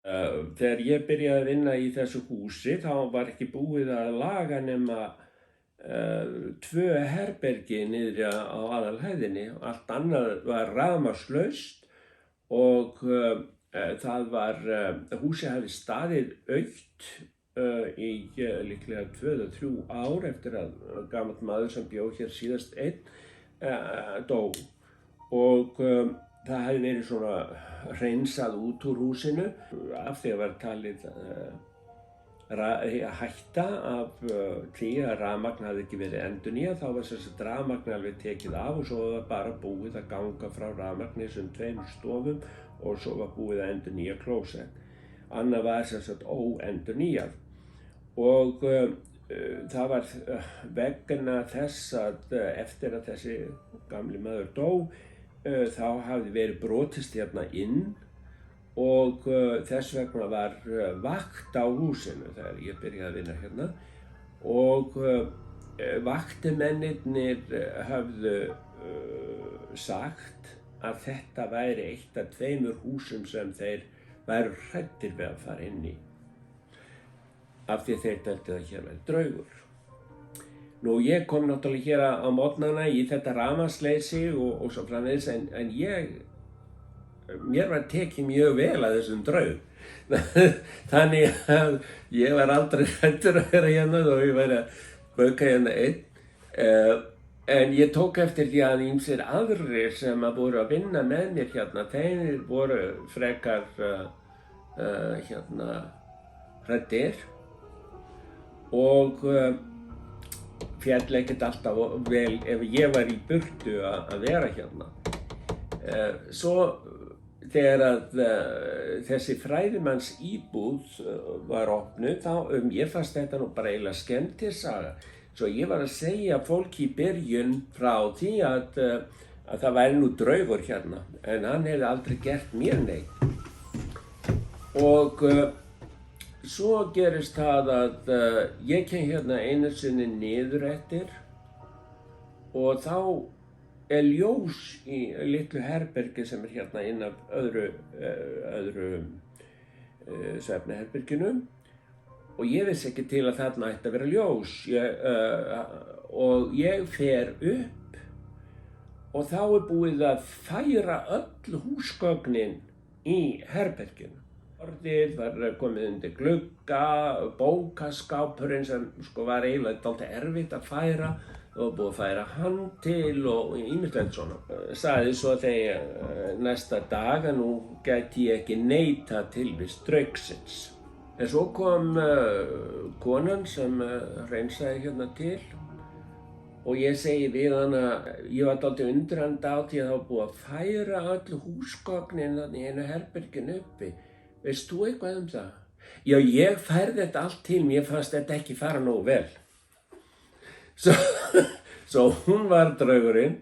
Þegar ég byrjaði að vinna í þessu húsi þá var ekki búið að laga nema 2 herbergi niðri á aðalhæðinni. Allt annað var rafmagnslaust og húsið hafði staðið autt í líklega 2 eða 3 ár eftir að gamall maður sem bjó hér síðast einn dó. Og það hefði verið svona hreinsað út úr húsinu af því að var talið hætta af því að rafmagn hafði ekki verið endurnýjað. Þá var sem sagt rafmagn alveg tekið af og svo var bara búið að ganga frá rafmagni sem 2 stofum og svo var búið að endurnýja klósett. Annað var sem sagt óendurnýjað. Og það var vegna þess að eftir að þessi gamli maður dó þá hafði verið brotist hérna inn og þess vegna var vakt á húsinu þegar ég byrjaði að vinna hérna og vaktimennirnir höfðu sagt að þetta væri eitt af 2 húsum sem þeir væru hræddir við að fara inn í af því þeir töldu að hér væri draugur. Nú ég kom náttúrulega hér á morgnana í þetta rafmagnsleysi og svo framvegis en mér var tekið mjög vel að þessum draug. Þannig að ég var aldrei hræddur að vera hérna og ég væri að bauka hérna einn. En ég tók eftir því að ýmsir aðrir sem voru að vinna með mér hérna, þeir voru frekar hræddir og féll ekkert alltaf vel ef ég var í burtu að vera hérna. Svo þegar að þessi fræðimanns íbúð var opnuð þá ég fannst þetta nú bara eiginlega skemmtisaga. Svo ég var að segja fólki í byrjun frá því að það væri nú draugur hérna en hann hefði aldrei gert mér neitt. Og svo gerist það að ég kem hérna einu sinni niður eftir og þá ljós í litlu herbergi sem hérna inn af öðru svefnherberginu og ég vissi ekki til að þarna ætti að vera ljós og ég fer upp og þá búið að færa öll húsgögnin í herberginu. Borðið var komið undir glugga, bókaskápurinn sem var eiginlega dálítið erfitt að færa. Það var búið að færa hann til og ýmislegt svona. Sagði svo þegar næsta dag að nú gæti ég ekki neita tilvist draugsins. En svo kom konan sem hreinsaði hérna til og ég segi við hana, ég var dálítið undrandi á því að það var búið að færa öll húsgögnin í einu herberginu uppi. Veist þú eitthvað það? Já, ég færði þetta allt til, mér fannst þetta ekki fara nógu vel. Svo hún var draugurinn